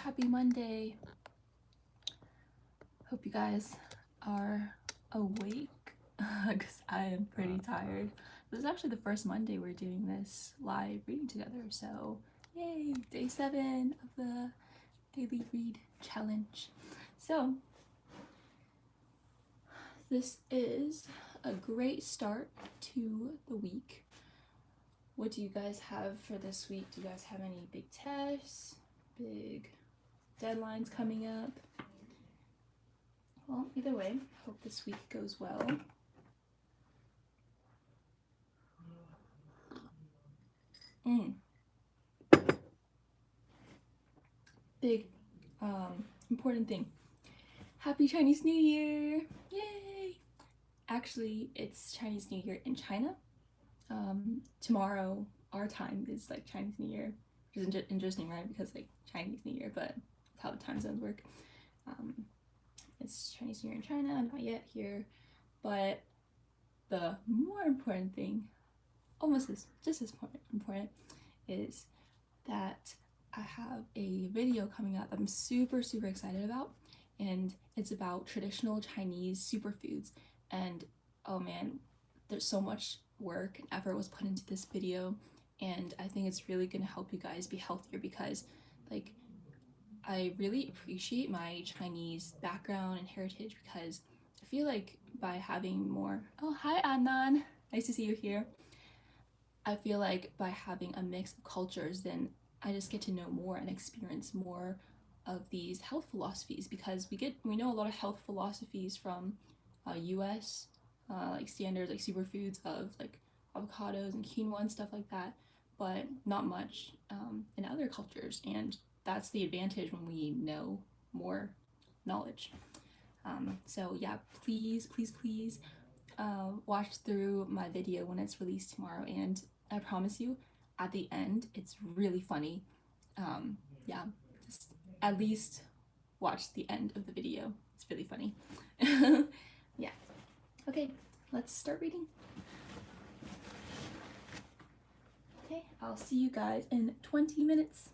Happy Monday. Hope you guys are awake because I am pretty tired. This is actually the first Monday we're doing this live reading together, so yay! Day 7 of the daily read challenge. So this is a great start to the week. What do you guys have for this week? Do you guys have any big tests, big deadlines coming up? Well, either way, hope this week goes well. Big, important thing. Happy Chinese New Year! Yay! Actually, it's Chinese New Year in China. Tomorrow, our time is like Chinese New Year, which is interesting, right? Because like Chinese New Year, but that's how the time zones work. It's Chinese New Year in China, not yet here, but the more important thing, just as important, is that I have a video coming up I'm super excited about, and it's about traditional Chinese superfoods. And oh man, there's so much work and effort was put into this video, and I think it's really gonna help you guys be healthier because like I really appreciate my Chinese background and heritage because I feel like by having more hi Adnan, nice to see you here. I feel like by having a mix of cultures, then I just get to know more and experience more of these health philosophies because we know a lot of health philosophies from US like standards like superfoods of like avocados and quinoa and stuff like that, but not much in other cultures, and that's the advantage when we know more knowledge. So yeah, please watch through my video when it's released tomorrow, and I promise you, at the end, it's really funny. Yeah, just at least watch the end of the video. It's really funny. Yeah. Okay, let's start reading. Okay, I'll see you guys in 20 minutes.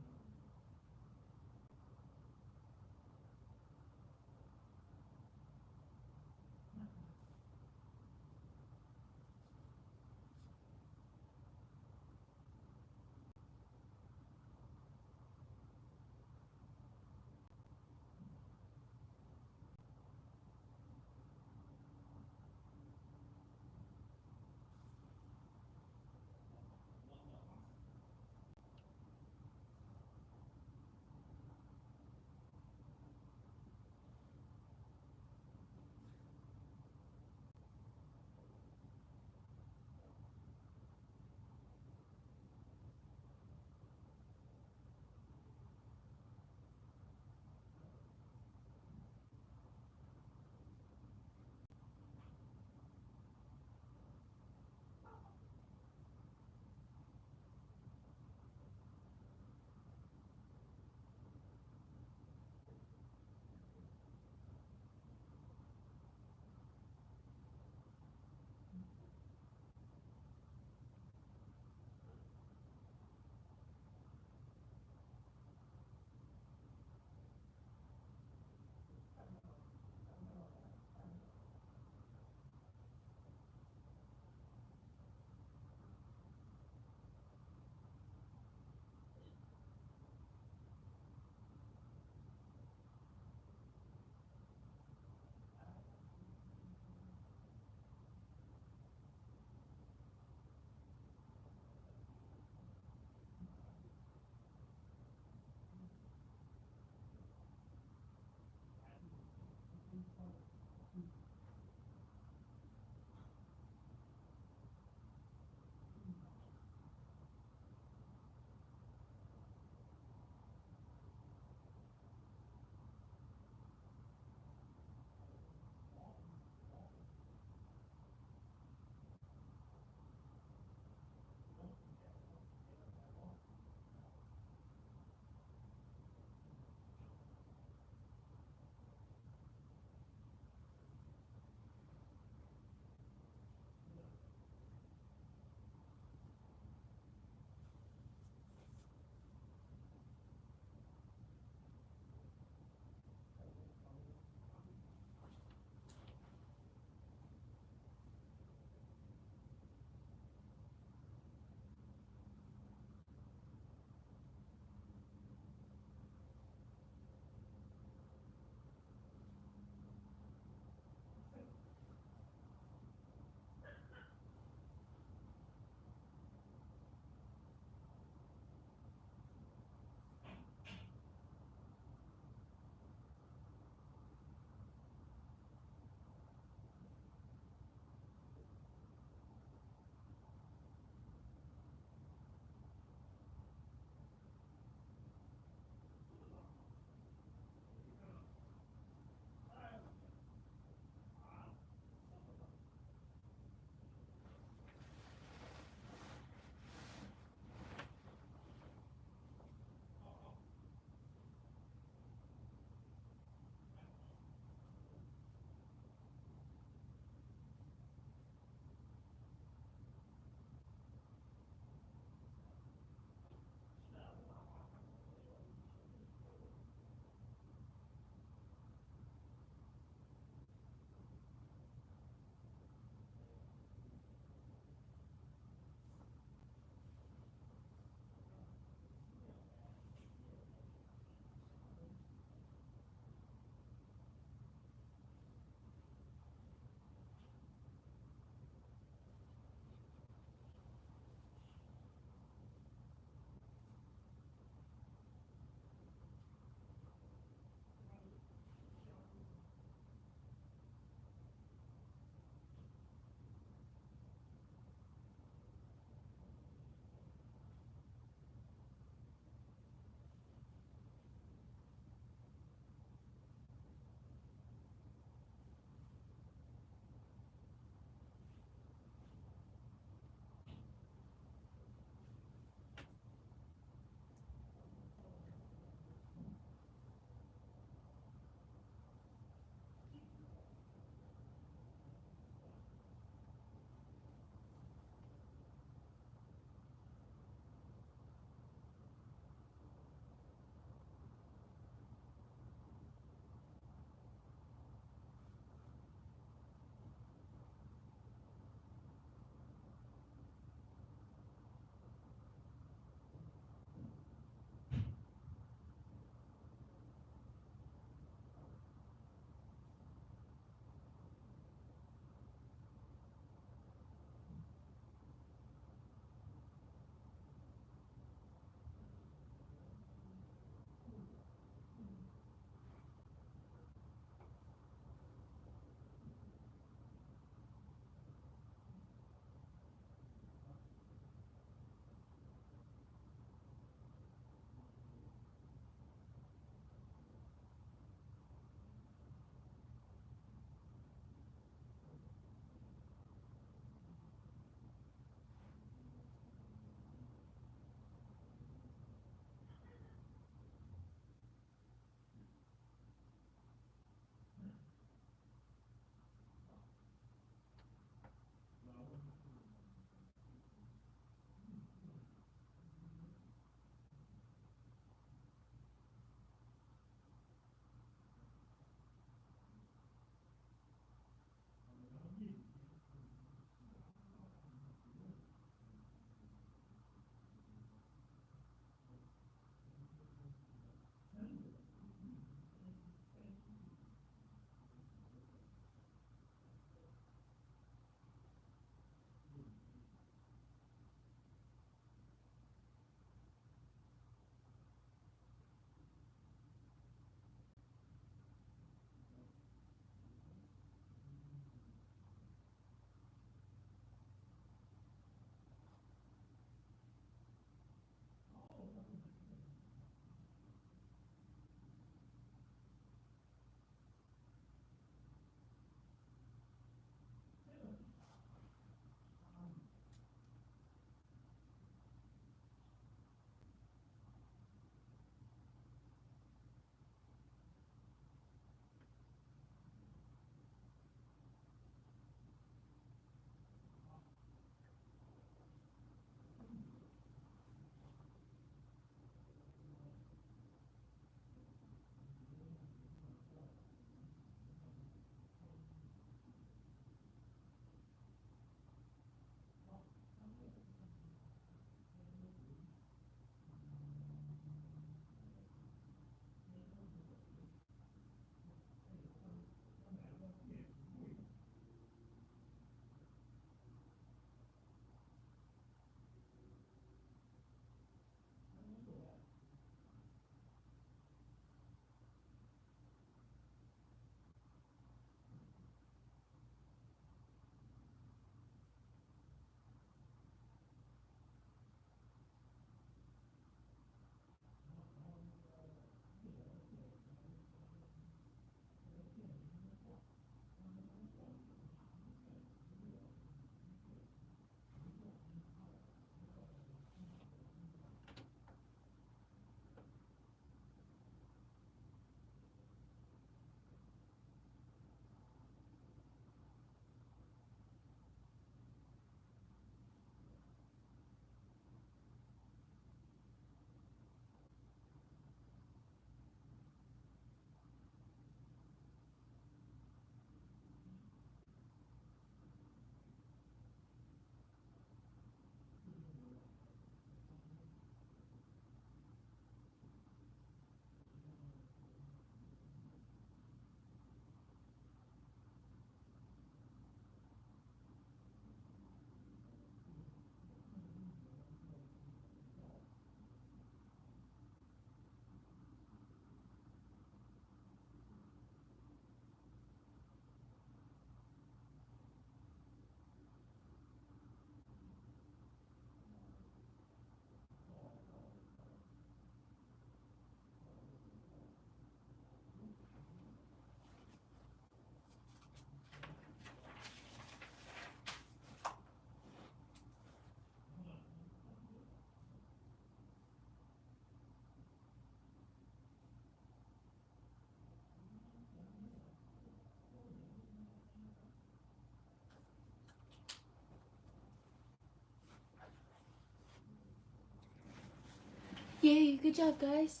Yay, good job, guys.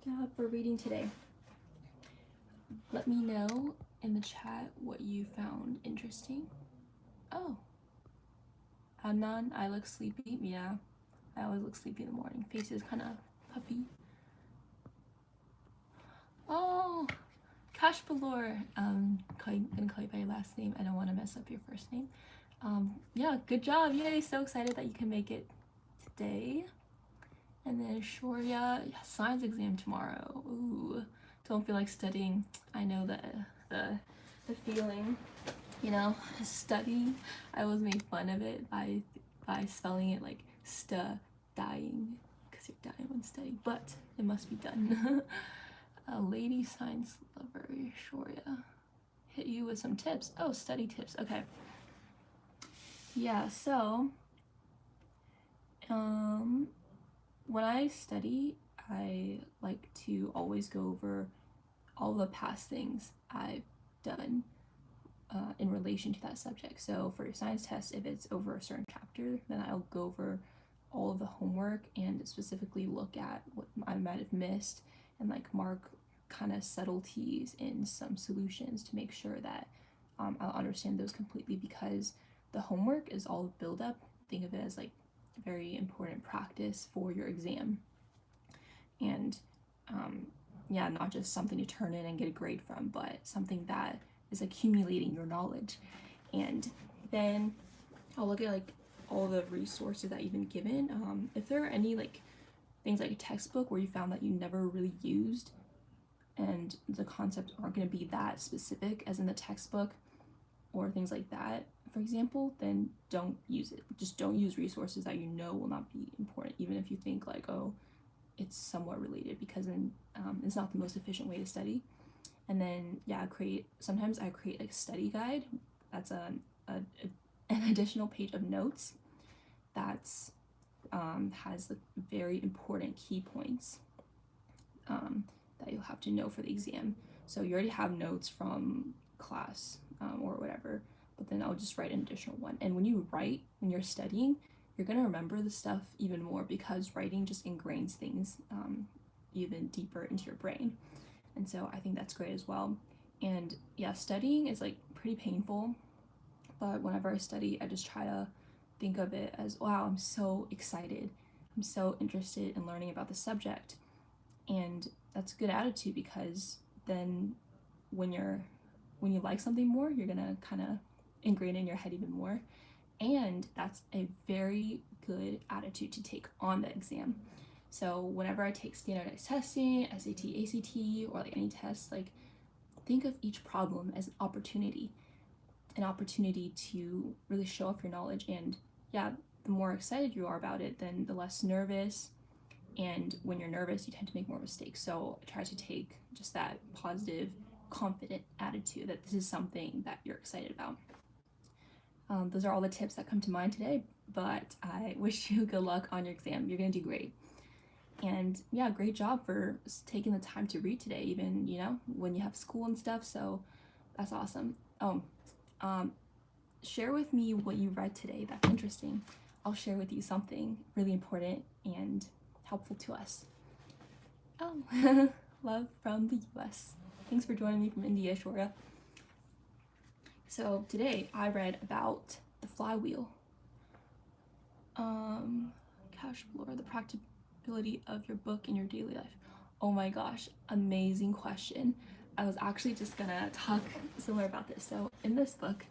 Good job for reading today. Let me know in the chat what you found interesting. Oh, Adnan, I look sleepy. Yeah, I always look sleepy in the morning. Face is kind of puffy. Oh, Cash Balor. I'm gonna call you by your last name. I don't want to mess up your first name. Yeah, good job. Yay, so excited that you can make it today. And then Shoria, yeah, science exam tomorrow. Ooh, don't feel like studying. I know the feeling, you know, studying. I always made fun of it by spelling it like dying, because you're dying when studying, but it must be done. A lady science lover, Shoria. Hit you with some tips. Oh, study tips. Okay. Yeah, so when I study, I like to always go over all the past things I've done in relation to that subject. So for your science test, if it's over a certain chapter, then I'll go over all of the homework and specifically look at what I might have missed and like mark kind of subtleties in some solutions to make sure that I'll understand those completely, because the homework is all build up. Think of it as like very important practice for your exam. And yeah, not just something to turn in and get a grade from, but something that is accumulating your knowledge. And then I'll look at like all the resources that you've been given. If there are any like things like a textbook where you found that you never really used and the concepts aren't going to be that specific as in the textbook, or things like that, for example, then don't use it. Just don't use resources that you know will not be important, even if you think like, oh, it's somewhat related, because then it's not the most efficient way to study. And then yeah, sometimes I create a study guide that's an additional page of notes that's has the very important key points that you'll have to know for the exam. So you already have notes from class or whatever, but then I'll just write an additional one. And when you're studying, you're gonna remember the stuff even more, because writing just ingrains things even deeper into your brain. And so I think that's great as well. And yeah, studying is like pretty painful, but whenever I study, I just try to think of it as, wow, I'm so excited. I'm so interested in learning about the subject. And that's a good attitude, because then when you like something more, you're gonna kind of ingrain it in your head even more. And that's a very good attitude to take on the exam. So whenever I take standardized testing, SAT, ACT, or like any test, like think of each problem as an opportunity to really show off your knowledge. And yeah, the more excited you are about it, then the less nervous. And when you're nervous, you tend to make more mistakes. So I try to take just that positive, confident attitude that this is something that you're excited about. Those are all the tips that come to mind today, but I wish you good luck on your exam. You're gonna do great. And yeah, great job for taking the time to read today, even, you know, when you have school and stuff. So that's awesome. Share with me what you read today that's interesting. I'll share with you something really important and helpful to us. Oh, love from the US. Thanks for joining me from India, Shoria. So today I read about the flywheel. Cash Balor, the practicability of your book in your daily life. Oh my gosh, amazing question. I was actually just gonna talk similar about this. So in this book,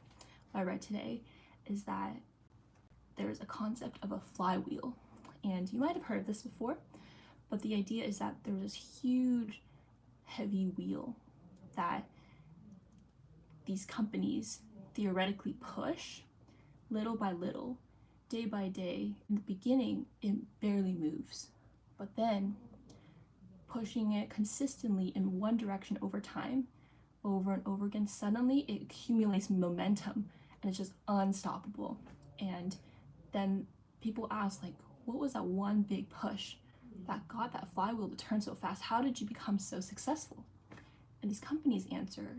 what I read today is that there's a concept of a flywheel. And you might have heard of this before, but the idea is that there's this huge, heavy wheel that these companies theoretically push little by little, day by day. In the beginning, it barely moves, but then pushing it consistently in one direction over time, over and over again, suddenly it accumulates momentum and it's just unstoppable. And then people ask, like, what was that one big push that got that flywheel to turn so fast? How did you become so successful? And these companies answer,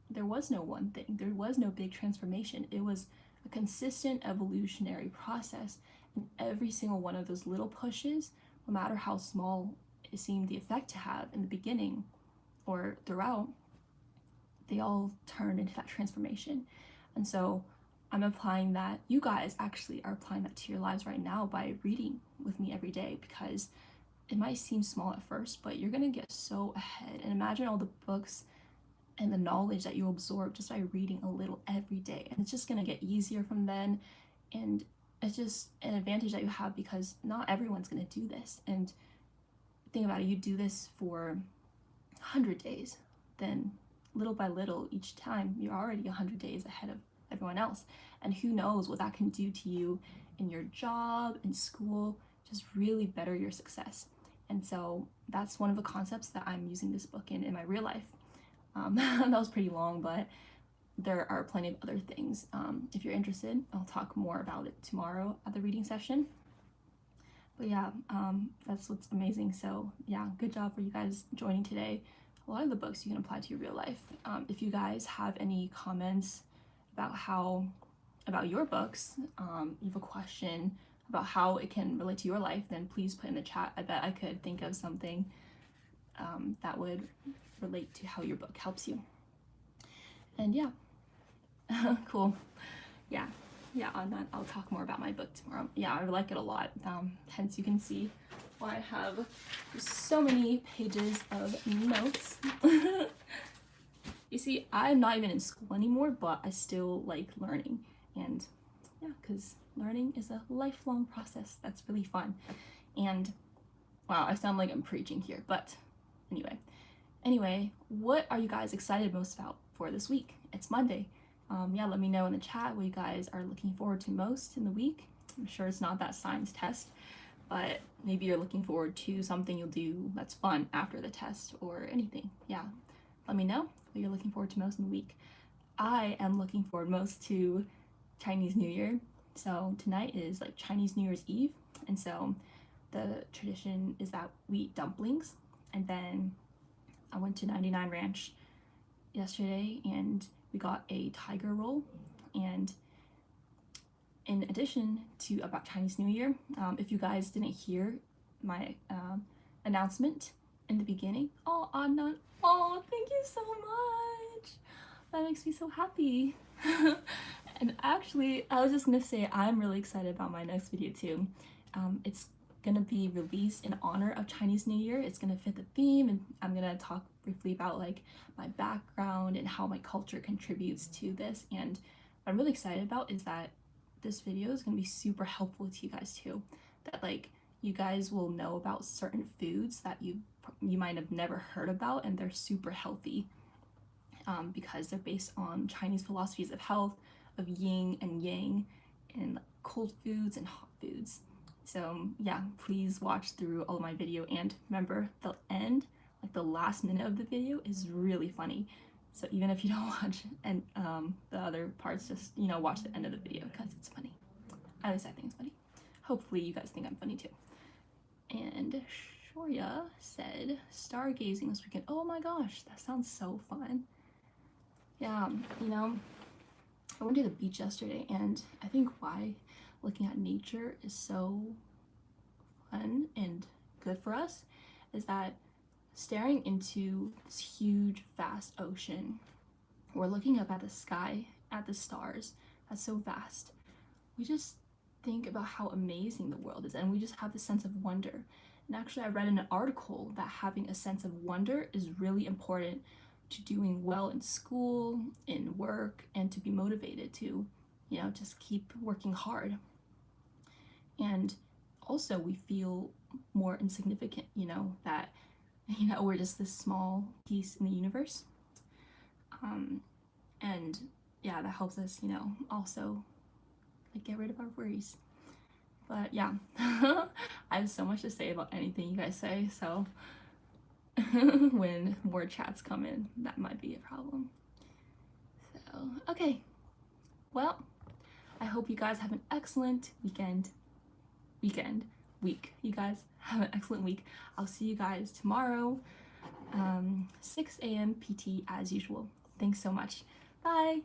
there was no one thing. There was no big transformation. It was a consistent evolutionary process. And every single one of those little pushes no matter how small it seemed the effect to have in the beginning or throughout, they all turned into that transformation. And so I'm applying that. You guys actually are applying that to your lives right now by reading with me every day, because it might seem small at first, but you're gonna get so ahead. And imagine all the books and the knowledge that you absorb just by reading a little every day. And it's just gonna get easier from then. And it's just an advantage that you have, because not everyone's gonna do this. And think about it, you do this for 100 days, then little by little each time you're already 100 days ahead of everyone else. And who knows what that can do to you in your job, in school, just really better your success. And so that's one of the concepts that I'm using this book in my real life. That was pretty long, but there are plenty of other things. If you're interested, I'll talk more about it tomorrow at the reading session. But yeah, that's what's amazing. So yeah, good job for you guys joining today. A lot of the books you can apply to your real life. If you guys have any comments about your books, you have a question about how it can relate to your life, then please put in the chat. I bet I could think of something that would relate to how your book helps you. And yeah, cool. Yeah, on that I'll talk more about my book tomorrow. Yeah, I like it a lot. Hence you can see why I have so many pages of notes. You see, I'm not even in school anymore, but I still like learning. And yeah, because learning is a lifelong process that's really fun. And wow, I sound like I'm preaching here, but anyway, what are you guys excited most about for this week? It's Monday. Yeah, let me know in the chat what you guys are looking forward to most in the week. I'm sure it's not that science test, but maybe you're looking forward to something you'll do that's fun after the test or anything. Yeah, let me know what you're looking forward to most in the week. I am looking forward most to Chinese New Year. So tonight is like Chinese New Year's Eve, and so the tradition is that we eat dumplings. And then I went to 99 Ranch yesterday and we got a tiger roll. And in addition to about Chinese New Year, if you guys didn't hear my announcement in the beginning, oh Adnan, oh thank you so much, that makes me so happy. And actually I was just gonna say I'm really excited about my next video too. It's gonna be released in honor of Chinese New Year. It's gonna fit the theme, and I'm gonna talk briefly about like my background and how my culture contributes to this. And what I'm really excited about is that this video is gonna be super helpful to you guys too. That like you guys will know about certain foods that you might have never heard about, and they're super healthy because they're based on Chinese philosophies of health, of yin and yang, and cold foods and hot foods. So yeah, please watch through all of my video, and remember the end, like the last minute of the video is really funny. So even if you don't watch and the other parts, just watch the end of the video because it's funny. At least I think it's funny. Hopefully you guys think I'm funny too. And Shoria said stargazing this weekend. Oh my gosh, that sounds so fun. Yeah, I went to the beach yesterday, and I think why looking at nature is so fun and good for us is that staring into this huge vast ocean, we're looking up at the sky, at the stars, that's so vast. We just think about how amazing the world is, and we just have this sense of wonder. And actually I read in an article that having a sense of wonder is really important to doing well in school, in work, and to be motivated to just keep working hard. And also we feel more insignificant, that we're just this small piece in the universe. And yeah, that helps us also like get rid of our worries. But yeah, I have so much to say about anything you guys say, so when more chats come in, that might be a problem. So okay, well, I hope you guys have an excellent week. You guys have an excellent week. I'll see you guys tomorrow, 6 a.m. PT as usual. Thanks so much. Bye.